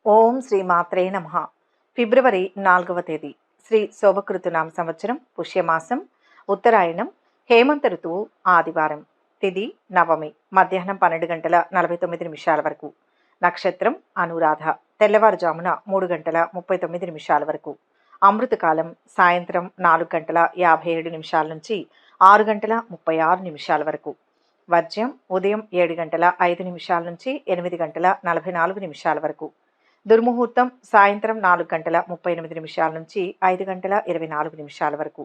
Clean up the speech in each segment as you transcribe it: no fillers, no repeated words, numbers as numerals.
ఓం శ్రీ మాత్రే నమ. ఫిబ్రవరి 4వ తేదీ శ్రీ శోభకృతునామ సంవత్సరం పుష్యమాసం ఉత్తరాయణం హేమంత ఋతువు ఆదివారం. తిథి నవమి మధ్యాహ్నం 12 గంటల 49 నిమిషాల వరకు. నక్షత్రం అనురాధ. తెల్లవారుజామున 3 గంటల 39 నిమిషాల వరకు. అమృతకాలం సాయంత్రం 4 గంటల 57 నిమిషాల నుంచి 6 గంటల 36 నిమిషాల వరకు. వర్జ్యం ఉదయం 7 గంటల 5 నిమిషాల నుంచి 8 గంటల 44 నిమిషాల వరకు. దుర్ముహూర్తం సాయంత్రం 4 గంటల 38 నిమిషాల నుంచి 5 గంటల 24 నిమిషాల వరకు.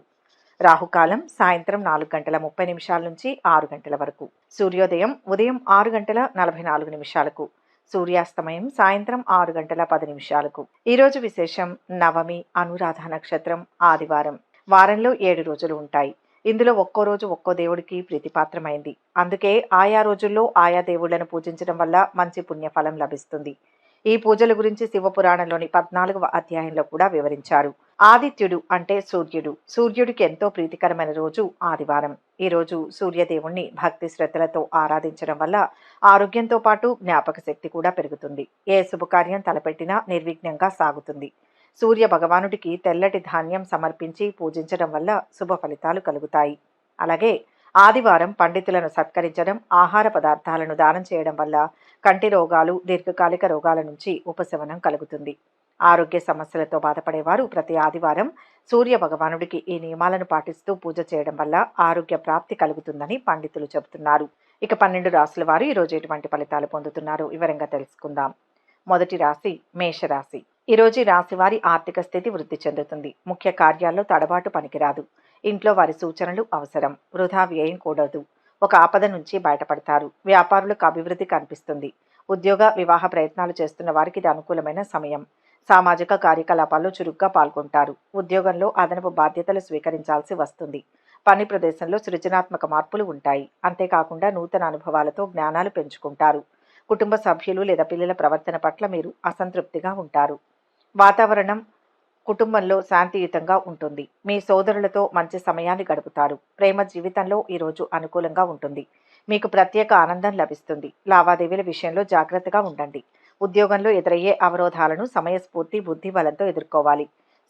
రాహుకాలం సాయంత్రం 4 గంటల 30 నిమిషాల నుంచి 6 గంటల వరకు. సూర్యోదయం ఉదయం 6 గంటల 44 నిమిషాలకు. సూర్యాస్తమయం సాయంత్రం 6 గంటల 10 నిమిషాలకు. ఈరోజు విశేషం నవమి అనురాధ నక్షత్రం ఆదివారం. వారంలో 7 రోజులు ఉంటాయి. ఇందులో ఒక్కో రోజు ఒక్కో దేవుడికి ప్రీతిపాత్రమైంది. అందుకే ఆయా రోజుల్లో ఆయా దేవుళ్లను పూజించడం వల్ల మంచి పుణ్యఫలం లభిస్తుంది. ఈ పూజల గురించి శివపురాణంలోని 14వ అధ్యాయంలో కూడా వివరించారు. ఆదిత్యుడు అంటే సూర్యుడు. సూర్యుడికి ఎంతో ప్రీతికరమైన రోజు ఆదివారం. ఈ రోజు సూర్యదేవుణ్ణి భక్తి శ్రద్ధలతో ఆరాధించడం వల్ల ఆరోగ్యంతో పాటు జ్ఞాపక శక్తి కూడా పెరుగుతుంది. ఏ శుభకార్యం తలపెట్టినా నిర్విఘ్నంగా సాగుతుంది. సూర్య భగవానుడికి తెల్లటి ధాన్యం సమర్పించి పూజించడం వల్ల శుభ ఫలితాలు కలుగుతాయి. అలాగే ఆదివారం పండితులను సత్కరించడం, ఆహార పదార్థాలను దానం చేయడం వల్ల కంటి రోగాలు, దీర్ఘకాలిక రోగాల నుంచి ఉపశమనం కలుగుతుంది. ఆరోగ్య సమస్యలతో బాధపడేవారు ప్రతి ఆదివారం సూర్య భగవానుడికి ఈ నియమాలను పాటిస్తూ పూజ చేయడం వల్ల ఆరోగ్య ప్రాప్తి కలుగుతుందని పండితులు చెబుతున్నారు. ఇక 12 రాశుల వారు ఈరోజు ఎటువంటి ఫలితాలు పొందుతున్నారో వివరంగా తెలుసుకుందాం. మొదటి రాశి మేషరాశి. ఈరోజు ఈ రాశి వారి ఆర్థిక స్థితి వృద్ధి చెందుతుంది. ముఖ్య కార్యాల్లో తడబాటు పనికిరాదు. ఇంట్లో వారి సూచనలు అవసరం. వృధా వ్యయం కూడదు. ఒక ఆపద నుంచి బయటపడతారు. వ్యాపారులకు అభివృద్ధి కనిపిస్తుంది. ఉద్యోగ వివాహ ప్రయత్నాలు చేస్తున్న వారికి ఇది అనుకూలమైన సమయం. సామాజిక కార్యకలాపాల్లో చురుగ్గా పాల్గొంటారు. ఉద్యోగంలో అదనపు బాధ్యతలు స్వీకరించాల్సి వస్తుంది. పని ప్రదేశంలో సృజనాత్మక మార్పులు ఉంటాయి. అంతేకాకుండా నూతన అనుభవాలతో జ్ఞానాలు పెంచుకుంటారు. కుటుంబ సభ్యులు లేదా పిల్లల ప్రవర్తన పట్ల మీరు అసంతృప్తిగా ఉంటారు. వాతావరణం కుటుంబంలో శాంతియుతంగా ఉంటుంది. మీ సోదరులతో మంచి సమయాన్ని గడుపుతారు. ప్రేమ జీవితంలో ఈరోజు అనుకూలంగా ఉంటుంది. మీకు ప్రత్యేక ఆనందం లభిస్తుంది. లావాదేవీల విషయంలో జాగ్రత్తగా ఉండండి. ఉద్యోగంలో ఎదురయ్యే అవరోధాలను సమయస్ఫూర్తి బుద్ధి బలంతో ఎదుర్కోవాలి.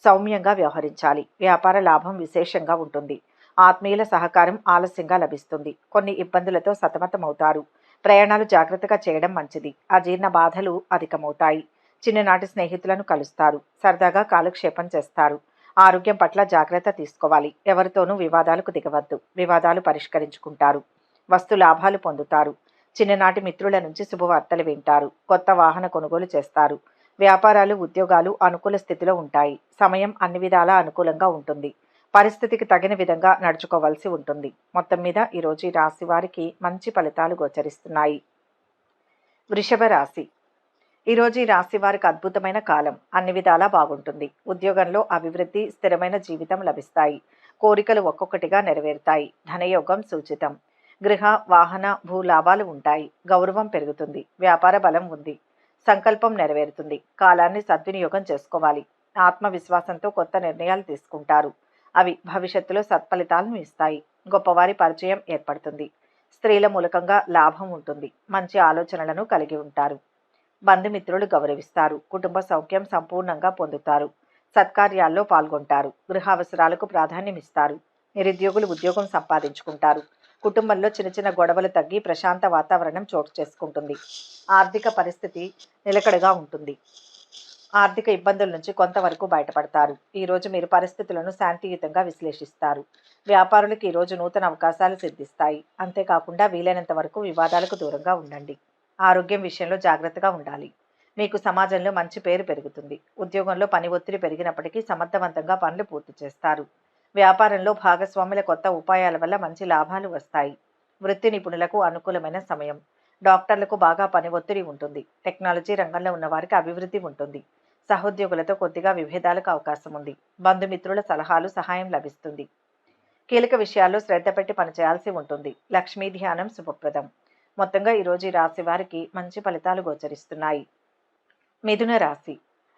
సౌమ్యంగా వ్యవహరించాలి. వ్యాపార లాభం విశేషంగా ఉంటుంది. ఆత్మీయుల సహకారం ఆలస్యంగా లభిస్తుంది. కొన్ని ఇబ్బందులతో సతమతమవుతారు. ప్రయాణాలు జాగ్రత్తగా చేయడం మంచిది. అజీర్ణ బాధలు అధికమవుతాయి. చిన్ననాటి స్నేహితులను కలుస్తారు. సరదాగా కాలక్షేపం చేస్తారు. ఆరోగ్యం పట్ల జాగ్రత్త తీసుకోవాలి. ఎవరితోనూ వివాదాలకు దిగవద్దు. వివాదాలు పరిష్కరించుకుంటారు. వస్తు లాభాలు పొందుతారు. చిన్ననాటి మిత్రుల నుంచి శుభవార్తలు వింటారు. కొత్త వాహన కొనుగోలు చేస్తారు. వ్యాపారాలు, ఉద్యోగాలు అనుకూల స్థితిలో ఉంటాయి. సమయం అన్ని విధాలా అనుకూలంగా ఉంటుంది. పరిస్థితికి తగిన విధంగా నడుచుకోవాల్సి ఉంటుంది. మొత్తం మీద ఈరోజు ఈ రాశి వారికి మంచి ఫలితాలు గోచరిస్తున్నాయి. వృషభ రాశి. ఈరోజు ఈ రాశి వారికి అద్భుతమైన కాలం. అన్ని విధాలా బాగుంటుంది. ఉద్యోగంలో అభివృద్ధి, స్థిరమైన జీవితం లభిస్తాయి. కోరికలు ఒక్కొక్కటిగా నెరవేరుతాయి. ధనయోగం సూచితం. గృహ, వాహన, భూ లాభాలు ఉంటాయి. గౌరవం పెరుగుతుంది. వ్యాపార బలం ఉంది. సంకల్పం నెరవేరుతుంది. కాలాన్ని సద్వినియోగం చేసుకోవాలి. ఆత్మవిశ్వాసంతో కొత్త నిర్ణయాలు తీసుకుంటారు. అవి భవిష్యత్తులో సత్ఫలితాలను ఇస్తాయి. గొప్పవారి పరిచయం ఏర్పడుతుంది. స్త్రీల మూలకంగా లాభం ఉంటుంది. మంచి ఆలోచనలను కలిగి ఉంటారు. బంధుమిత్రులు గౌరవిస్తారు. కుటుంబ సౌఖ్యం సంపూర్ణంగా పొందుతారు. సత్కార్యాల్లో పాల్గొంటారు. గృహ అవసరాలకు ప్రాధాన్యం ఇస్తారు. నిరుద్యోగులు ఉద్యోగం సంపాదించుకుంటారు. కుటుంబంలో చిన్న చిన్న గొడవలు తగ్గి ప్రశాంత వాతావరణం చోటు చేసుకుంటుంది. ఆర్థిక పరిస్థితి నిలకడగా ఉంటుంది. ఆర్థిక ఇబ్బందుల నుంచి కొంతవరకు బయటపడతారు. ఈరోజు మీరు పరిస్థితులను శాంతియుతంగా విశ్లేషిస్తారు. వ్యాపారులకు ఈరోజు నూతన అవకాశాలు సిద్ధిస్తాయి. అంతేకాకుండా వీలైనంత వరకు వివాదాలకు దూరంగా ఉండండి. ఆరోగ్యం విషయంలో జాగ్రత్తగా ఉండాలి. మీకు సమాజంలో మంచి పేరు పెరుగుతుంది. ఉద్యోగంలో పని ఒత్తిడి పెరిగినప్పటికీ సమర్థవంతంగా పనులు పూర్తి చేస్తారు. వ్యాపారంలో భాగస్వాముల కొత్త ఉపాయాల వల్ల మంచి లాభాలు వస్తాయి. వృత్తి నిపుణులకు అనుకూలమైన సమయం. డాక్టర్లకు బాగా పని ఒత్తిడి ఉంటుంది. టెక్నాలజీ రంగంలో ఉన్న వారికి అభివృద్ధి ఉంటుంది. సహోద్యోగులతో కొద్దిగా విభేదాలకు అవకాశం ఉంది. బంధుమిత్రుల సలహాలు, సహాయం లభిస్తుంది. కీలక విషయాల్లో శ్రద్ధ పెట్టి పనిచేయాల్సి ఉంటుంది. లక్ష్మీ ధ్యానం శుభప్రదం. మొత్తంగా ఈరోజు ఈ రాశి వారికి మంచి ఫలితాలు గోచరిస్తున్నాయి. మిథున రాశి.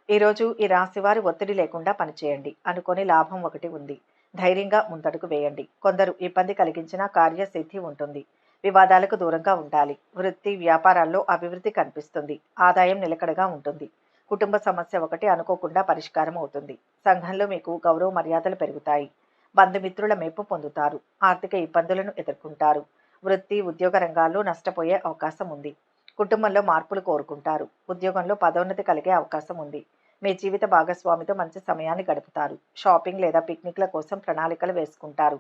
ఈరోజు ఈ రాశి వారి ఒత్తిడి లేకుండా పనిచేయండి. అనుకోని లాభం ఒకటి ఉంది. ధైర్యంగా ముందడుగు వేయండి. కొందరు ఇబ్బంది కలిగించిన కార్యసిద్ధి ఉంటుంది. వివాదాలకు దూరంగా ఉండాలి. వృత్తి, వ్యాపారాల్లో అభివృద్ధి కనిపిస్తుంది. ఆదాయం నిలకడగా ఉంటుంది. కుటుంబ సమస్య ఒకటి అనుకోకుండా పరిష్కారం అవుతుంది. సంఘంలో మీకు గౌరవ మర్యాదలు పెరుగుతాయి. బంధుమిత్రుల మెప్పు పొందుతారు. ఆర్థిక ఇబ్బందులను ఎదుర్కొంటారు. వృత్తి, ఉద్యోగ రంగాల్లో నష్టపోయే అవకాశం ఉంది. కుటుంబంలో మార్పులు కోరుకుంటారు. ఉద్యోగంలో పదోన్నతి కలిగే అవకాశం ఉంది. మీ జీవిత భాగస్వామితో మంచి సమయాన్ని గడుపుతారు. షాపింగ్ లేదా పిక్నిక్ల కోసం ప్రణాళికలు వేసుకుంటారు.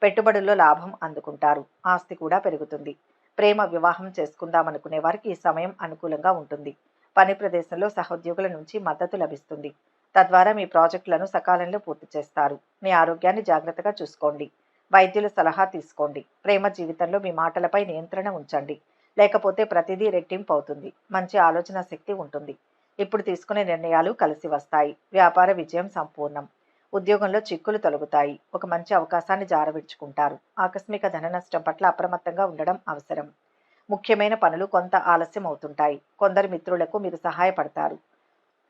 పెట్టుబడుల్లో లాభం అందుకుంటారు. ఆస్తి కూడా పెరుగుతుంది. ప్రేమ వివాహం చేసుకుందామనుకునే వారికి ఈ సమయం అనుకూలంగా ఉంటుంది. పని ప్రదేశంలో సహోద్యోగుల నుంచి మద్దతు లభిస్తుంది. తద్వారా మీ ప్రాజెక్టులను సకాలంలో పూర్తి చేస్తారు. మీ ఆరోగ్యాన్ని జాగ్రత్తగా చూసుకోండి. వైద్యుల సలహా తీసుకోండి. ప్రేమ జీవితంలో మీ మాటలపై నియంత్రణ ఉంచండి. లేకపోతే ప్రతిదీ రెట్టింపు అవుతుంది. మంచి ఆలోచన శక్తి ఉంటుంది. ఇప్పుడు తీసుకునే నిర్ణయాలు కలిసి వస్తాయి. వ్యాపార విజయం సంపూర్ణం. ఉద్యోగంలో చిక్కులు తొలగుతాయి. ఒక మంచి అవకాశాన్ని జారవిడుచుకుంటారు. ఆకస్మిక ధన నష్టం పట్ల అప్రమత్తంగా ఉండడం అవసరం. ముఖ్యమైన పనులు కొంత ఆలస్యం అవుతుంటాయి. కొందరు మిత్రులకు మీరు సహాయపడతారు.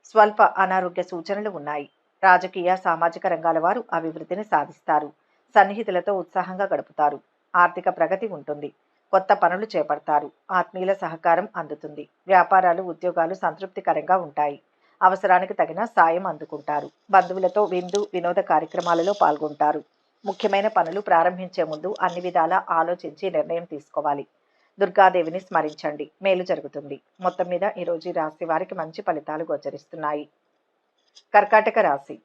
స్వల్ప అనారోగ్య సూచనలు ఉన్నాయి. రాజకీయ, సామాజిక రంగాల వారు అభివృద్ధిని సాధిస్తారు. సన్నిహితులతో ఉత్సాహంగా గడుపుతారు. ఆర్థిక ప్రగతి ఉంటుంది. కొత్త పనులు చేపడతారు. ఆత్మీయుల సహకారం అందుతుంది. వ్యాపారాలు, ఉద్యోగాలు సంతృప్తికరంగా ఉంటాయి. అవసరానికి తగిన సాయం అందుకుంటారు. బంధువులతో విందు, వినోద కార్యక్రమాలలో పాల్గొంటారు. ముఖ్యమైన పనులు ప్రారంభించే ముందు అన్ని విధాలా ఆలోచించి నిర్ణయం తీసుకోవాలి. దుర్గాదేవిని స్మరించండి. మేలు జరుగుతుంది. మొత్తం మీద ఈరోజు ఈ రాశి వారికి మంచి ఫలితాలు గోచరిస్తున్నాయి. కర్కాటక రాశి.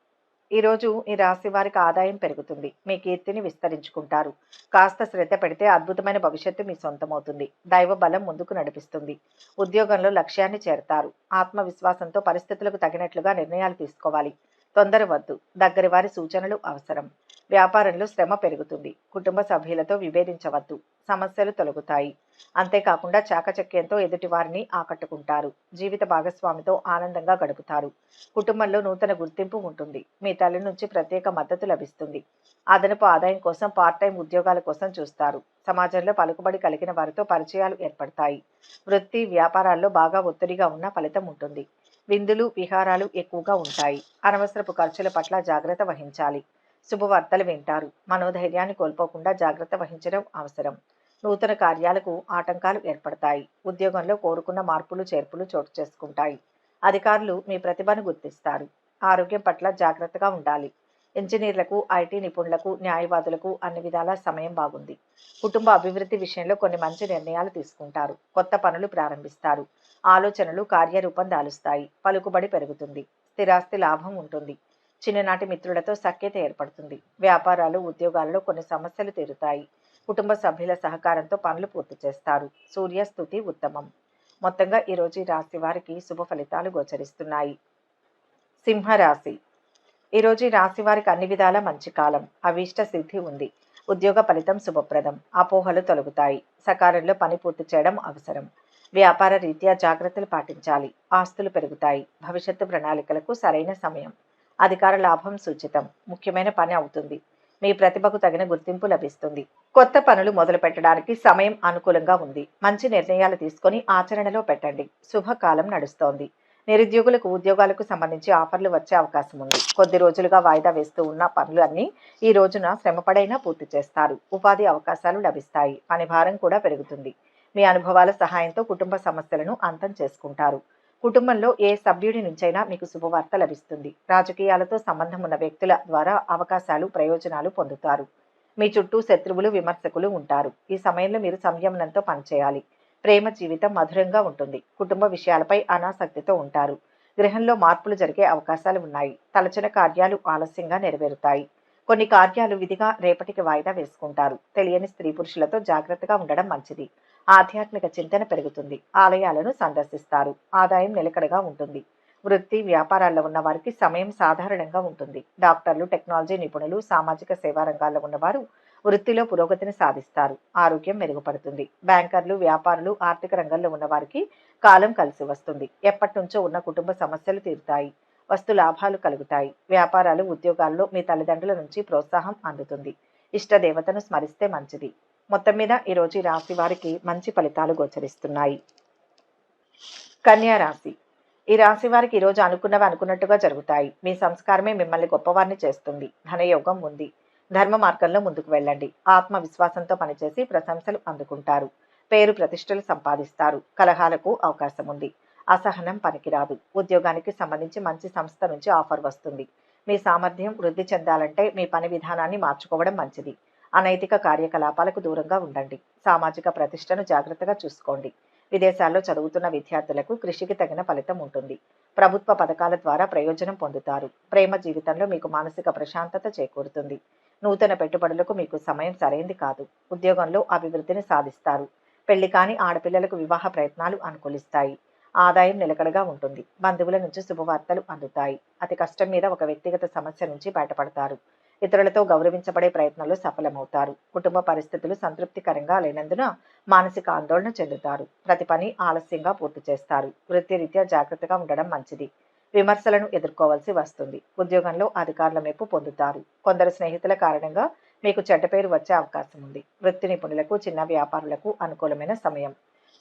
ఈరోజు ఈ రాశి వారికి ఆదాయం పెరుగుతుంది. మీ కీర్తిని విస్తరించుకుంటారు. కాస్త శ్రద్ధ పెడితే అద్భుతమైన భవిష్యత్తు మీ సొంతమవుతుంది. దైవ బలం ముందుకు నడిపిస్తుంది. ఉద్యోగంలో లక్ష్యాన్ని చేరతారు. ఆత్మవిశ్వాసంతో పరిస్థితులకు తగినట్లుగా నిర్ణయాలు తీసుకోవాలి. తొందర వద్దు. దగ్గరి వారి సూచనలు అవసరం. వ్యాపారంలో శ్రమ పెరుగుతుంది. కుటుంబ సభ్యులతో విభేదించవద్దు. సమస్యలు తొలగుతాయి. అంతేకాకుండా చాకచక్యంతో ఎదుటి వారిని ఆకట్టుకుంటారు. జీవిత భాగస్వామితో ఆనందంగా గడుపుతారు. కుటుంబంలో నూతన గుర్తింపు ఉంటుంది. మీ తల్లి నుంచి ప్రత్యేక మద్దతు లభిస్తుంది. అదనపు ఆదాయం కోసం పార్ట్ టైం ఉద్యోగాల కోసం చూస్తారు. సమాజంలో పలుకుబడి కలిగిన వారితో పరిచయాలు ఏర్పడతాయి. వృత్తి, వ్యాపారాల్లో బాగా ఒత్తిడిగా ఉన్న ఫలితం ఉంటుంది. విందులు, విహారాలు ఎక్కువగా ఉంటాయి. అనవసరపు ఖర్చుల పట్ల జాగ్రత్త వహించాలి. శుభవార్తలు వింటారు. మనోధైర్యాన్ని కోల్పోకుండా జాగ్రత్త వహించడం అవసరం. నూతన కార్యాలకు ఆటంకాలు ఏర్పడతాయి. ఉద్యోగంలో కోరుకున్న మార్పులు, చేర్పులు చోటు చేసుకుంటాయి. అధికారులు మీ ప్రతిభను గుర్తిస్తారు. ఆరోగ్యం పట్ల జాగ్రత్తగా ఉండాలి. ఇంజనీర్లకు, ఐటీ నిపుణులకు, న్యాయవాదులకు అన్ని విధాలా సమయం బాగుంది. కుటుంబ అభివృద్ధి విషయంలో కొన్ని మంచి నిర్ణయాలు తీసుకుంటారు. కొత్త పనులు ప్రారంభిస్తారు. ఆలోచనలు కార్యరూపం దాలుస్తాయి. పలుకుబడి పెరుగుతుంది. స్థిరాస్తి లాభం ఉంటుంది. చిన్ననాటి మిత్రులతో సఖ్యత ఏర్పడుతుంది. వ్యాపారాలు, ఉద్యోగాలలో కొన్ని సమస్యలు తీరుతాయి. కుటుంబ సభ్యుల సహకారంతో పనులు పూర్తి చేస్తారు. సూర్యస్థుతి ఉత్తమం. మొత్తంగా ఈరోజు ఈ రాశి వారికి శుభ ఫలితాలు గోచరిస్తున్నాయి. సింహరాశి. ఈరోజు ఈ రాశి వారికి అన్ని విధాల మంచి కాలం. అభీష్ట సిద్ధి ఉంది. ఉద్యోగ ఫలితం శుభప్రదం. అపోహలు తొలగుతాయి. సకాలంలో పని పూర్తి చేయడం అవసరం. వ్యాపార రీత్యా జాగ్రత్తలు పాటించాలి. ఆస్తులు పెరుగుతాయి. భవిష్యత్తు ప్రణాళికలకు సరైన సమయం. అధికార లాభం సూచితం. ముఖ్యమైన పని అవుతుంది. మీ ప్రతిభకు తగిన గుర్తింపు లభిస్తుంది. కొత్త పనులు మొదలు పెట్టడానికి సమయం అనుకూలంగా ఉంది. మంచి నిర్ణయాలు తీసుకొని ఆచరణలో పెట్టండి. శుభకాలం నడుస్తోంది. నిరుద్యోగులకు ఉద్యోగాలకు సంబంధించి ఆఫర్లు వచ్చే అవకాశం ఉంది. కొద్ది రోజులుగా వాయిదా వేస్తూ ఉన్న పనులన్నీ ఈ రోజున శ్రమపడైనా పూర్తి చేస్తారు. ఉపాధి అవకాశాలు లభిస్తాయి. పని భారం కూడా పెరుగుతుంది. మీ అనుభవాల సహాయంతో కుటుంబ సమస్యలను అంతం చేసుకుంటారు. కుటుంబంలో ఏ సభ్యుడి నుంచైనా మీకు శుభవార్త లభిస్తుంది. రాజకీయాలతో సంబంధం ఉన్న వ్యక్తుల ద్వారా అవకాశాలు, ప్రయోజనాలు పొందుతారు. మీ చుట్టూ శత్రువులు, విమర్శకులు ఉంటారు. ఈ సమయంలో మీరు సంయమనంతో పనిచేయాలి. ప్రేమ జీవితం మధురంగా ఉంటుంది. కుటుంబ విషయాలపై అనాసక్తితో ఉంటారు. గృహంలో మార్పులు జరిగే అవకాశాలు ఉన్నాయి. తలచిన కార్యాలు ఆలస్యంగా నెరవేరుతాయి. కొన్ని కార్యాలు విధిగా రేపటికి వాయిదా వేసుకుంటారు. తెలియని స్త్రీ పురుషులతో జాగ్రత్తగా ఉండడం మంచిది. ఆధ్యాత్మిక చింతన పెరుగుతుంది. ఆలయాలను సందర్శిస్తారు. ఆదాయం నిలకడగా ఉంటుంది. వృత్తి, వ్యాపారాల్లో ఉన్న వారికి సమయం సాధారణంగా ఉంటుంది. డాక్టర్లు, టెక్నాలజీ నిపుణులు, సామాజిక సేవా రంగాల్లో ఉన్నవారు వృత్తిలో పురోగతిని సాధిస్తారు. ఆరోగ్యం మెరుగుపడుతుంది. బ్యాంకర్లు, వ్యాపారులు, ఆర్థిక రంగంలో ఉన్న వారికి కాలం కలిసి వస్తుంది. ఎప్పటి నుంచో ఉన్న కుటుంబ సమస్యలు తీరుతాయి. వస్తు లాభాలు కలుగుతాయి. వ్యాపారాలు, ఉద్యోగాల్లో మీ తల్లిదండ్రుల నుంచి ప్రోత్సాహం అందుతుంది. ఇష్ట దేవతను స్మరిస్తే మంచిది. మొత్తం మీద ఈరోజు ఈ రాశి వారికి మంచి ఫలితాలు గోచరిస్తున్నాయి. కన్యా రాశి. ఈ రాశి వారికి ఈరోజు అనుకున్నవి అనుకున్నట్టుగా జరుగుతాయి. మీ సంస్కారమే మిమ్మల్ని గొప్పవారిని చేస్తుంది. ధనయోగం ఉంది. ధర్మ మార్గంలో ముందుకు వెళ్ళండి. ఆత్మవిశ్వాసంతో పనిచేసి ప్రశంసలు అందుకుంటారు. పేరు ప్రతిష్టలు సంపాదిస్తారు. కలహాలకు అవకాశం ఉంది. అసహనం పనికిరాదు. ఉద్యోగానికి సంబంధించి మంచి సంస్థ నుంచి ఆఫర్ వస్తుంది. మీ సామర్థ్యం వృద్ధి చెందాలంటే మీ పని విధానాన్ని మార్చుకోవడం మంచిది. అనైతిక కార్యకలాపాలకు దూరంగా ఉండండి. సామాజిక ప్రతిష్టను జాగ్రత్తగా చూసుకోండి. విదేశాల్లో చదువుతున్న విద్యార్థులకు కృషికి తగిన ఫలితం ఉంటుంది. ప్రభుత్వ పథకాల ద్వారా ప్రయోజనం పొందుతారు. ప్రేమ జీవితంలో మీకు మానసిక ప్రశాంతత చేకూరుతుంది. నూతన పెట్టుబడులకు మీకు సమయం సరైంది కాదు. ఉద్యోగంలో అభివృద్ధిని సాధిస్తారు. పెళ్లి కాని ఆడపిల్లలకు వివాహ ప్రయత్నాలు అనుకూలిస్తాయి. ఆదాయం నిలకడగా ఉంటుంది. బంధువుల నుంచి శుభవార్తలు అందుతాయి. అతి కష్టం మీద ఒక వ్యక్తిగత సమస్య నుంచి బయటపడతారు. ఇతరులతో గౌరవించబడే ప్రయత్నంలో సఫలమవుతారు. కుటుంబ పరిస్థితులు సంతృప్తికరంగా లేనందున మానసిక ఆందోళన చెందుతారు. ప్రతి పని ఆలస్యంగా పూర్తి చేస్తారు. వృత్తిరీత్యా జాగ్రత్తగా ఉండడం మంచిది. విమర్శలను ఎదుర్కోవాల్సి వస్తుంది. ఉద్యోగంలో అధికారుల మెప్పు పొందుతారు. కొందరు స్నేహితుల కారణంగా మీకు చెడ్డ పేరు వచ్చే అవకాశం ఉంది. వృత్తి నిపుణులకు, చిన్న వ్యాపారులకు అనుకూలమైన సమయం.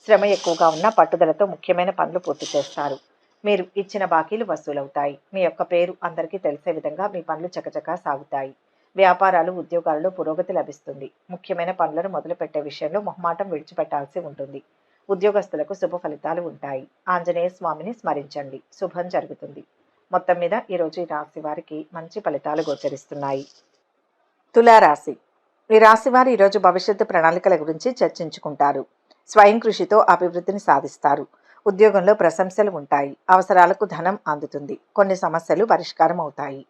శ్రమ ఎక్కువగా ఉన్న పట్టుదలతో ముఖ్యమైన పనులు పూర్తి చేస్తారు. మీరు ఇచ్చిన బాకీలు వసూలవుతాయి. మీ యొక్క పేరు అందరికీ తెలిసే విధంగా మీ పనులు చకచకా సాగుతాయి. వ్యాపారాలు, ఉద్యోగాలలో పురోగతి లభిస్తుంది. ముఖ్యమైన పనులను మొదలుపెట్టే విషయంలో మొహమాటం విడిచిపెట్టాల్సి ఉంటుంది. ఉద్యోగస్తులకు శుభ ఫలితాలు ఉంటాయి. ఆంజనేయ స్వామిని స్మరించండి. శుభం జరుగుతుంది. మొత్తం మీద ఈరోజు ఈ రాశి వారికి మంచి ఫలితాలు గోచరిస్తున్నాయి. తులారాశి. ఈ రాశి వారు ఈరోజు భవిష్యత్తు ప్రణాళికల గురించి చర్చించుకుంటారు. స్వయం కృషితో అభివృద్ధిని సాధిస్తారు. ఉద్యోగంలో ప్రశంసలు ఉంటాయి. అవసరాలకు ధనం అందుతుంది. కొన్ని సమస్యలు పరిష్కారం అవుతాయి.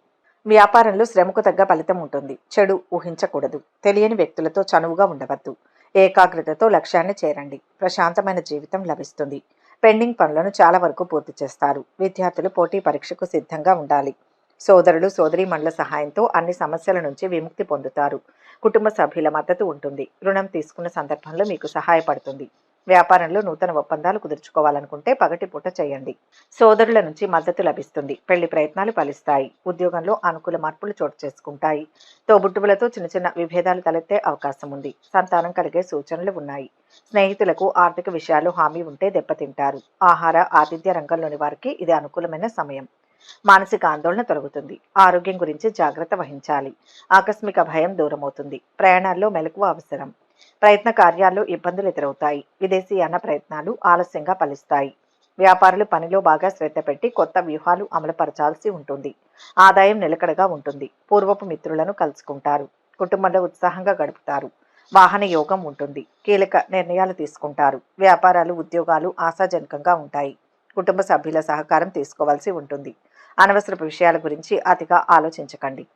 వ్యాపారంలో శ్రమకు తగ్గ ఫలితం ఉంటుంది. చెడు ఊహించకూడదు. తెలియని వ్యక్తులతో చనువుగా ఉండవద్దు. ఏకాగ్రతతో లక్ష్యాన్ని చేరండి. ప్రశాంతమైన జీవితం లభిస్తుంది. పెండింగ్ పనులను చాలా వరకు పూర్తి చేస్తారు. విద్యార్థులు పోటీ పరీక్షకు సిద్ధంగా ఉండాలి. సోదరులు, సోదరీమణుల సహాయంతో అన్ని సమస్యల నుంచి విముక్తి పొందుతారు. కుటుంబ సభ్యుల మద్దతు ఉంటుంది. రుణం తీసుకున్న సందర్భంలో మీకు సహాయపడుతుంది. వ్యాపారంలో నూతన ఒప్పందాలు కుదుర్చుకోవాలనుకుంటే పగటిపూట చేయండి. సోదరుల నుంచి మద్దతు లభిస్తుంది. పెళ్లి ప్రయత్నాలు ఫలిస్తాయి. ఉద్యోగంలో అనుకూల మార్పులు చోటు చేసుకుంటాయి. తోబుట్టువులతో చిన్న చిన్న విభేదాలు తలెత్తే అవకాశం ఉంది. సంతానం కలిగే సూచనలు ఉన్నాయి. స్నేహితులకు ఆర్థిక విషయాలు హామీ ఉంటే దెబ్బతింటారు. ఆహార, ఆతిథ్య రంగంలోని వారికి ఇది అనుకూలమైన సమయం. మానసిక ఆందోళన తొలగుతుంది. ఆరోగ్యం గురించి జాగ్రత్త వహించాలి. ఆకస్మిక భయం దూరమవుతుంది. ప్రయాణాల్లో మెలకువ అవసరం. ప్రయత్న కార్యాల్లో ఇబ్బందులు ఎదురవుతాయి. విదేశీయాన ప్రయత్నాలు ఆలస్యంగా ఫలిస్తాయి. వ్యాపారులు పనిలో బాగా శ్రద్ధ పెట్టి కొత్త వ్యూహాలు అమలుపరచాల్సి ఉంటుంది. ఆదాయం నిలకడగా ఉంటుంది. పూర్వపు మిత్రులను కలుసుకుంటారు. కుటుంబంలో ఉత్సాహంగా గడుపుతారు. వాహన యోగం ఉంటుంది. కీలక నిర్ణయాలు తీసుకుంటారు. వ్యాపారాలు, ఉద్యోగాలు ఆశాజనకంగా ఉంటాయి. కుటుంబ సభ్యుల సహకారం తీసుకోవాల్సి ఉంటుంది. అనవసరపు విషయాల గురించి అతిగా ఆలోచించకండి.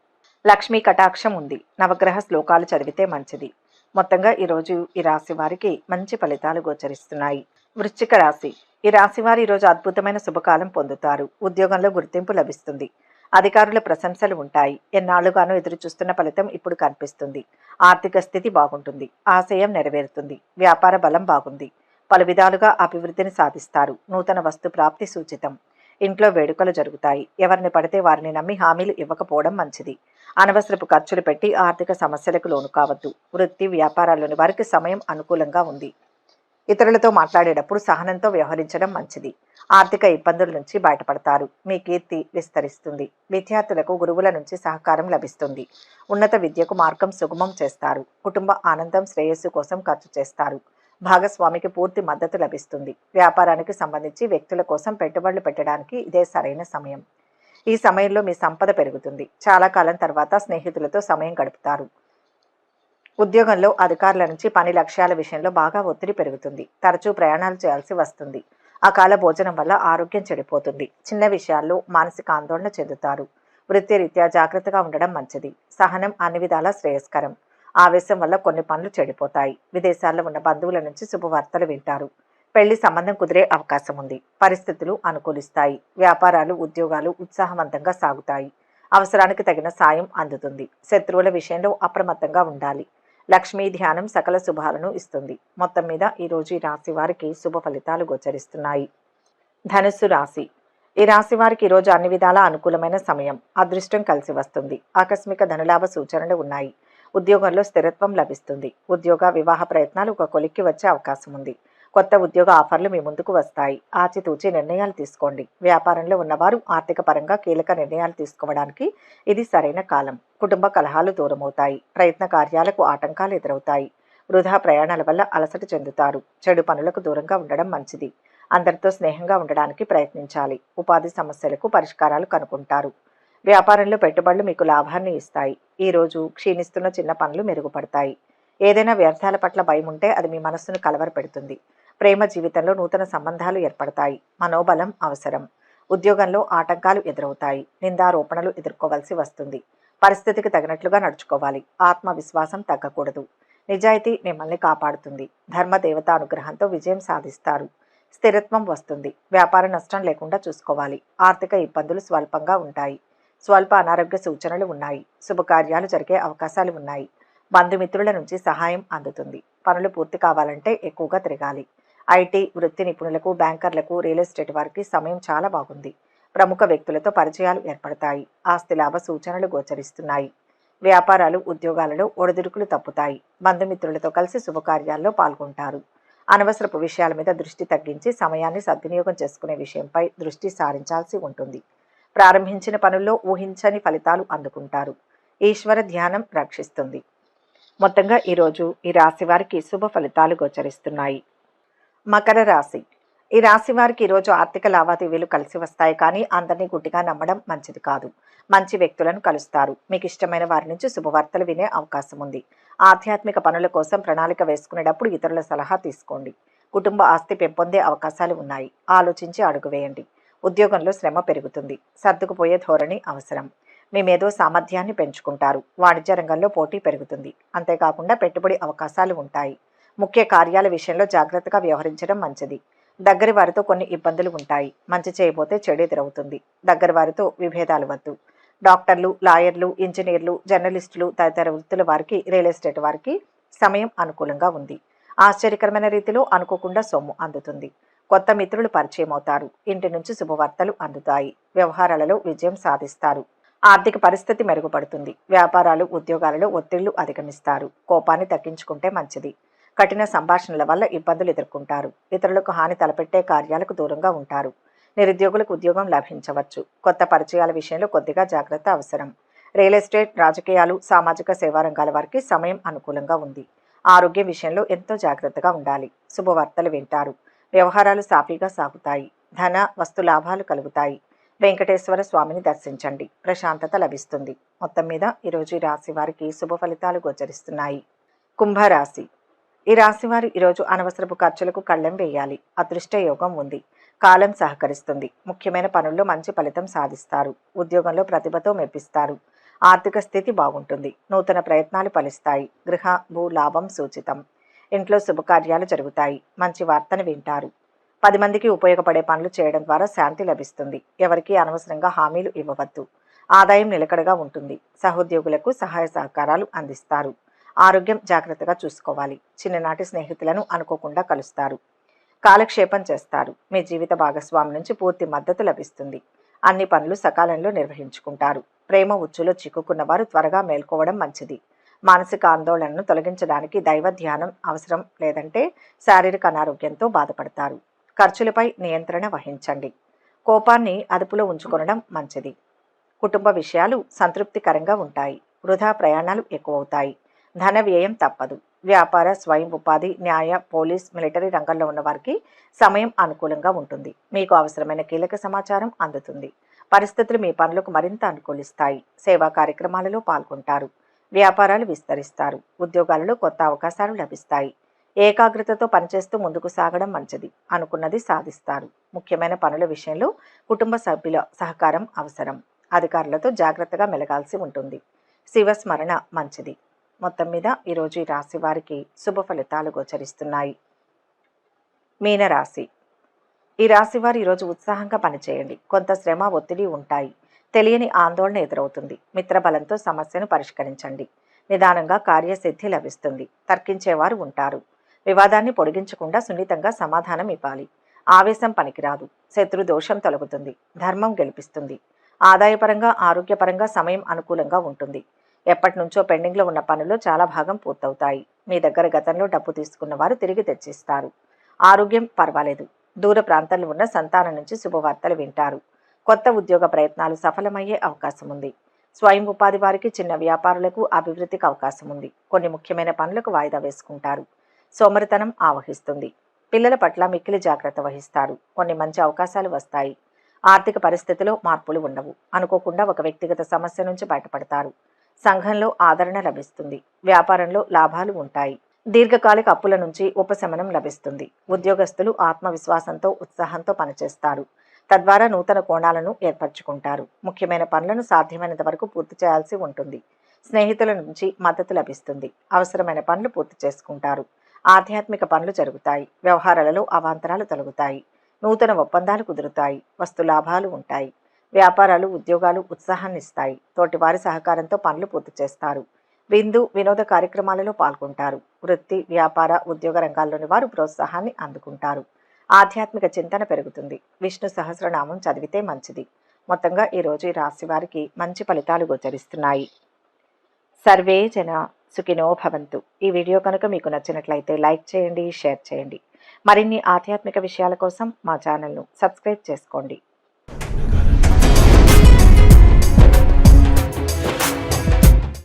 లక్ష్మీ కటాక్షం ఉంది. నవగ్రహ శ్లోకాలు చదివితే మంచిది. మొత్తంగా ఈరోజు ఈ రాశి వారికి మంచి ఫలితాలు గోచరిస్తున్నాయి. వృశ్చిక రాశి. ఈ రాశి వారు ఈరోజు అద్భుతమైన శుభకాలం పొందుతారు. ఉద్యోగంలో గుర్తింపు లభిస్తుంది. అధికారుల ప్రశంసలు ఉంటాయి. ఎన్నాళ్లుగానో ఎదురు చూస్తున్న ఫలితం ఇప్పుడు కనిపిస్తుంది. ఆర్థిక స్థితి బాగుంటుంది. ఆశయం నెరవేరుతుంది. వ్యాపార బలం బాగుంది. పలు విధాలుగా అభివృద్ధిని సాధిస్తారు. నూతన వస్తు ప్రాప్తి సూచితం. ఇంట్లో వేడుకలు జరుగుతాయి. ఎవరిని పడితే వారిని నమ్మి హామీలు ఇవ్వకపోవడం మంచిది. అనవసరపు ఖర్చులు పెట్టి ఆర్థిక సమస్యలకు లోను కావద్దు. వృత్తి, వ్యాపారాల్లోని వారికి సమయం అనుకూలంగా ఉంది. ఇతరులతో మాట్లాడేటప్పుడు సహనంతో వ్యవహరించడం మంచిది. ఆర్థిక ఇబ్బందుల నుంచి బయటపడతారు. మీ కీర్తి విస్తరిస్తుంది. విద్యార్థులకు గురువుల నుంచి సహకారం లభిస్తుంది. ఉన్నత విద్యకు మార్గం సుగమం చేస్తారు. కుటుంబ ఆనందం, శ్రేయస్సు కోసం ఖర్చు చేస్తారు. భాగస్వామికి పూర్తి మద్దతు లభిస్తుంది. వ్యాపారానికి సంబంధించి వ్యక్తుల కోసం పెట్టుబడులు పెట్టడానికి ఇదే సరైన సమయం. ఈ సమయంలో మీ సంపద పెరుగుతుంది. చాలా కాలం తర్వాత స్నేహితులతో సమయం గడుపుతారు. ఉద్యోగంలో అధికారుల నుంచి పని లక్ష్యాల విషయంలో బాగా ఒత్తిడి పెరుగుతుంది. తరచూ ప్రయాణాలు చేయాల్సి వస్తుంది. అకాల భోజనం వల్ల ఆరోగ్యం చెడిపోతుంది. చిన్న విషయాల్లో మానసిక ఆందోళన చెందుతారు. వృత్తిరీత్యా జాగ్రత్తగా ఉండడం మంచిది. సహనం అన్ని విధాలా శ్రేయస్కరం. ఆవేశం వల్ల కొన్ని పనులు చెడిపోతాయి. విదేశాల్లో ఉన్న బంధువుల నుంచి శుభవార్తలు వింటారు. పెళ్లి సంబంధం కుదిరే అవకాశం ఉంది. పరిస్థితులు అనుకూలిస్తాయి. వ్యాపారాలు, ఉద్యోగాలు ఉత్సాహవంతంగా సాగుతాయి. అవసరానికి తగిన సాయం అందుతుంది. శత్రువుల విషయంలో అప్రమత్తంగా ఉండాలి. లక్ష్మీ ధ్యానం సకల శుభాలను ఇస్తుంది. మొత్తం మీద ఈరోజు ఈ రాశి వారికి శుభ ఫలితాలు గోచరిస్తున్నాయి. ధనుస్సు రాశి. ఈ రాశి వారికి ఈరోజు అన్ని విధాలా అనుకూలమైన సమయం. అదృష్టం కలిసి వస్తుంది. ఆకస్మిక ధనలాభ సూచనలు ఉన్నాయి. ఉద్యోగంలో స్థిరత్వం లభిస్తుంది. ఉద్యోగ, వివాహ ప్రయత్నాలు ఒక కొలిక్కి వచ్చే అవకాశం ఉంది. కొత్త ఉద్యోగ ఆఫర్లు మీ ముందుకు వస్తాయి. ఆచితూచి నిర్ణయాలు తీసుకోండి. వ్యాపారంలో ఉన్నవారు ఆర్థిక పరంగా కీలక నిర్ణయాలు తీసుకోవడానికి ఇది సరైన కాలం. కుటుంబ కలహాలు దూరమవుతాయి. ప్రయత్న కార్యాలకు ఆటంకాలు ఎదురవుతాయి. వృధా ప్రయాణాల వల్ల అలసట చెందుతారు. చెడు పనులకు దూరంగా ఉండడం మంచిది. అందరితో స్నేహంగా ఉండడానికి ప్రయత్నించాలి. ఉపాధి సమస్యలకు పరిష్కారాలు కనుక్కుంటారు. వ్యాపారంలో పెట్టుబడులు మీకు లాభాన్ని ఇస్తాయి. ఈరోజు క్షీణిస్తున్న చిన్న పనులు మెరుగుపడతాయి. ఏదైనా వ్యర్థాల పట్ల భయం ఉంటే అది మీ మనస్సును కలవరపెడుతుంది. ప్రేమ జీవితంలో నూతన సంబంధాలు ఏర్పడతాయి. మనోబలం అవసరం. ఉద్యోగంలో ఆటంకాలు ఎదురవుతాయి. నిందారోపణలు ఎదుర్కోవాల్సి వస్తుంది. పరిస్థితికి తగినట్లుగా నడుచుకోవాలి. ఆత్మవిశ్వాసం తగ్గకూడదు. నిజాయితీ మిమ్మల్ని కాపాడుతుంది. ధర్మదేవత అనుగ్రహంతో విజయం సాధిస్తారు. స్థిరత్వం వస్తుంది. వ్యాపార నష్టం లేకుండా చూసుకోవాలి. ఆర్థిక ఇబ్బందులు స్వల్పంగా ఉంటాయి. స్వల్ప అనారోగ్య సూచనలు ఉన్నాయి. శుభకార్యాలు జరిగే అవకాశాలు ఉన్నాయి. బంధుమిత్రుల నుంచి సహాయం అందుతుంది. పనులు పూర్తి కావాలంటే ఎక్కువగా తిరగాలి. ఐటీ వృత్తి నిపుణులకు, బ్యాంకర్లకు, రియల్ ఎస్టేట్ వారికి సమయం చాలా బాగుంది. ప్రముఖ వ్యక్తులతో పరిచయాలు ఏర్పడతాయి. ఆస్తి లాభ సూచనలు గోచరిస్తున్నాయి. వ్యాపారాలు, ఉద్యోగాలలో ఒడిదుడుకులు తప్పుతాయి. బంధుమిత్రులతో కలిసి శుభకార్యాల్లో పాల్గొంటారు. అనవసరపు విషయాల మీద దృష్టి తగ్గించి సమయాన్ని సద్వినియోగం చేసుకునే విషయంపై దృష్టి సారించాల్సి ఉంటుంది. ప్రారంభించిన పనుల్లో ఊహించని ఫలితాలు అందుకుంటారు. ఈశ్వర ధ్యానం రక్షిస్తుంది. మొత్తంగా ఈరోజు ఈ రాశి వారికి శుభ ఫలితాలు గోచరిస్తున్నాయి. మకర రాశి. ఈ రాశి వారికి ఈరోజు ఆర్థిక లావాదేవీలు కలిసి వస్తాయి, కానీ అందరినీ గుడ్డిగా నమ్మడం మంచిది కాదు. మంచి వ్యక్తులను కలుస్తారు. మీకు ఇష్టమైన వారి నుంచి శుభవార్తలు వినే అవకాశం ఉంది. ఆధ్యాత్మిక పనుల కోసం ప్రణాళిక వేసుకునేటప్పుడు ఇతరుల సలహా తీసుకోండి. కుటుంబ ఆస్తి పెంపొందే అవకాశాలు ఉన్నాయి. ఆలోచించి అడుగు వేయండి. ఉద్యోగంలో శ్రమ పెరుగుతుంది. సర్దుకుపోయే ధోరణి అవసరం. మీ మేధో సామర్థ్యాన్ని పెంచుకుంటారు. వాణిజ్య రంగంలో పోటీ పెరుగుతుంది. అంతేకాకుండా పెట్టుబడి అవకాశాలు ఉంటాయి. ముఖ్య కార్యాల విషయంలో జాగ్రత్తగా వ్యవహరించడం మంచిది. దగ్గరి వారితో కొన్ని ఇబ్బందులు ఉంటాయి. మంచి చేయబోతే చెడు ఎదురవుతుంది. దగ్గరి వారితో విభేదాలు వద్దు. డాక్టర్లు, లాయర్లు, ఇంజనీర్లు, జర్నలిస్టులు తదితర వృత్తుల వారికి, రియల్ ఎస్టేట్ వారికి సమయం అనుకూలంగా ఉంది. ఆశ్చర్యకరమైన రీతిలో అనుకోకుండా సొమ్ము అందుతుంది. కొత్త మిత్రులు పరిచయం అవుతారు. ఇంటి నుంచి శుభవార్తలు అందుతాయి. వ్యవహారాలలో విజయం సాధిస్తారు. ఆర్థిక పరిస్థితి మెరుగుపడుతుంది. వ్యాపారాలు, ఉద్యోగాలలో ఒత్తిళ్లు అధిగమిస్తారు. కోపాన్ని తగ్గించుకుంటే మంచిది. కఠిన సంభాషణల వల్ల ఇబ్బందులు ఎదుర్కొంటారు. ఇతరులకు హాని తలపెట్టే కార్యాలకు దూరంగా ఉంటారు. నిరుద్యోగులకు ఉద్యోగం లభించవచ్చు. కొత్త పరిచయాల విషయంలో కొద్దిగా జాగ్రత్త అవసరం. రియల్ ఎస్టేట్, రాజకీయాలు, సామాజిక సేవా రంగాల వారికి సమయం అనుకూలంగా ఉంది. ఆరోగ్య విషయంలో ఎంతో జాగ్రత్తగా ఉండాలి. శుభవార్తలు వింటారు. వ్యవహారాలు సాఫీగా సాగుతాయి. ధన, వస్తు లాభాలు కలుగుతాయి. వెంకటేశ్వర స్వామిని దర్శించండి. ప్రశాంతత లభిస్తుంది. మొత్తం మీద ఈరోజు ఈ రాశి వారికి శుభ ఫలితాలు గోచరిస్తున్నాయి. కుంభరాశి. ఈ రాశివారు ఈరోజు అనవసరపు ఖర్చులకు కళ్ళెం వేయాలి. అదృష్ట యోగం ఉంది. కాలం సహకరిస్తుంది. ముఖ్యమైన పనుల్లో మంచి ఫలితం సాధిస్తారు. ఉద్యోగంలో ప్రతిభతో మెప్పిస్తారు. ఆర్థిక స్థితి బాగుంటుంది. నూతన ప్రయత్నాలు ఫలిస్తాయి. గృహ, భూ లాభం సూచితం. ఇంట్లో శుభకార్యాలు జరుగుతాయి. మంచి వార్తను వింటారు. 10 మందికి ఉపయోగపడే పనులు చేయడం ద్వారా శాంతి లభిస్తుంది. ఎవరికీ అనవసరంగా హామీలు ఇవ్వవద్దు. ఆదాయం నిలకడగా ఉంటుంది. సహోద్యోగులకు సహాయ సహకారాలు అందిస్తారు. ఆరోగ్యం జాగ్రత్తగా చూసుకోవాలి. చిన్ననాటి స్నేహితులను అనుకోకుండా కలుస్తారు. కాలక్షేపం చేస్తారు. మీ జీవిత భాగస్వామి నుంచి పూర్తి మద్దతు లభిస్తుంది. అన్ని పనులు సకాలంలో నిర్వహించుకుంటారు. ప్రేమ ఉచ్చులో చిక్కుకున్న వారు త్వరగా మేల్కోవడం మంచిది. మానసిక ఆందోళనను తొలగించడానికి దైవ ధ్యానం అవసరం, లేదంటే శారీరక అనారోగ్యంతో బాధపడతారు. ఖర్చులపై నియంత్రణ వహించండి. కోపాన్ని అదుపులో ఉంచుకొనడం మంచిది. కుటుంబ విషయాలు సంతృప్తికరంగా ఉంటాయి. వృధా ప్రయాణాలు ఎక్కువవుతాయి. ధన వ్యయం తప్పదు. వ్యాపార, స్వయం ఉపాధి, న్యాయ, పోలీస్, మిలిటరీ రంగంలో ఉన్న వారికి సమయం అనుకూలంగా ఉంటుంది. మీకు అవసరమైన కీలక సమాచారం అందుతుంది. పరిస్థితులు మీ పనులకు మరింత అనుకూలిస్తాయి. సేవా కార్యక్రమాలలో పాల్గొంటారు. వ్యాపారాలు విస్తరిస్తారు. ఉద్యోగాలలో కొత్త అవకాశాలు లభిస్తాయి. ఏకాగ్రతతో పనిచేస్తూ ముందుకు సాగడం మంచిది. అనుకున్నది సాధిస్తారు. ముఖ్యమైన పనుల విషయంలో కుటుంబ సభ్యుల సహకారం అవసరం. అధికారులతో జాగ్రత్తగా మెలగాల్సి ఉంటుంది. శివస్మరణ మంచిది. మొత్తం మీద ఈరోజు ఈ రాశి వారికి శుభ ఫలితాలు గోచరిస్తున్నాయి. మీనరాశి. ఈ రాశి వారు ఈరోజు ఉత్సాహంగా పనిచేయండి. కొంత శ్రమ, ఒత్తిడి ఉంటాయి. తెలియని ఆందోళన ఎదురవుతుంది. మిత్రబలంతో సమస్యను పరిష్కరించండి. నిదానంగా కార్యసిద్ధి లభిస్తుంది. తర్కించేవారు ఉంటారు. వివాదాన్ని పొడిగించకుండా సున్నితంగా సమాధానం ఇవ్వాలి. ఆవేశం పనికిరాదు. శత్రు దోషం తొలగుతుంది. ధర్మం గెలిపిస్తుంది. ఆదాయపరంగా, ఆరోగ్యపరంగా సమయం అనుకూలంగా ఉంటుంది. ఎప్పటి నుంచో పెండింగ్లో ఉన్న పనుల్లో చాలా భాగం పూర్తవుతాయి. మీ దగ్గర గతంలో డబ్బు తీసుకున్న వారు తిరిగి తెచ్చిస్తారు. ఆరోగ్యం పర్వాలేదు. దూర ప్రాంతాల్లో ఉన్న సంతానం నుంచి శుభవార్తలు వింటారు. కొత్త ఉద్యోగ ప్రయత్నాలు సఫలమయ్యే అవకాశం ఉంది. స్వయం ఉపాధి వారికి, చిన్న వ్యాపారులకు అభివృద్ధికి అవకాశం ఉంది. కొన్ని ముఖ్యమైన పనులకు వాయిదా వేసుకుంటారు. సోమరితనం ఆవహిస్తుంది. పిల్లల పట్ల మిక్కిలి జాగ్రత్త వహిస్తారు. కొన్ని మంచి అవకాశాలు వస్తాయి. ఆర్థిక పరిస్థితిలో మార్పులు ఉండవు. అనుకోకుండా ఒక వ్యక్తిగత సమస్య నుంచి బయటపడతారు. సంఘంలో ఆదరణ లభిస్తుంది. వ్యాపారంలో లాభాలు ఉంటాయి. దీర్ఘకాలిక అప్పుల నుంచి ఉపశమనం లభిస్తుంది. ఉద్యోగస్తులు ఆత్మవిశ్వాసంతో ఉత్సాహంతో పనిచేస్తారు. తద్వారా నూతన కోణాలను ఏర్పరచుకుంటారు. ముఖ్యమైన పనులను సాధ్యమైనంత వరకు పూర్తి చేయాల్సి ఉంటుంది. స్నేహితుల నుంచి మద్దతు లభిస్తుంది. అవసరమైన పనులు పూర్తి చేసుకుంటారు. ఆధ్యాత్మిక పనులు జరుగుతాయి. వ్యవహారాలలో అవాంతరాలు తొలగుతాయి. నూతన ఒప్పందాలు కుదురుతాయి. వస్తు లాభాలు ఉంటాయి. వ్యాపారాలు ఉద్యోగాలు ఉత్సాహాన్నిస్తాయి. తోటివారి సహకారంతో పనులు పూర్తి చేస్తారు. వినోద కార్యక్రమాలలో పాల్గొంటారు. వృత్తి వ్యాపార ఉద్యోగ రంగాల్లోని వారు ప్రోత్సాహాన్ని అందుకుంటారు. ఆధ్యాత్మిక చింతన పెరుగుతుంది. విష్ణు సహస్రనామం చదివితే మంచిది. మొత్తంగా ఈరోజు ఈ రాశి వారికి మంచి ఫలితాలు గోచరిస్తున్నాయి. సర్వే జన సుఖినో భవంతు. ఈ వీడియో కనుక మీకు నచ్చినట్లయితే లైక్ చేయండి, షేర్ చేయండి. మరిన్ని ఆధ్యాత్మిక విషయాల కోసం మా ఛానల్ను సబ్స్క్రైబ్ చేసుకోండి.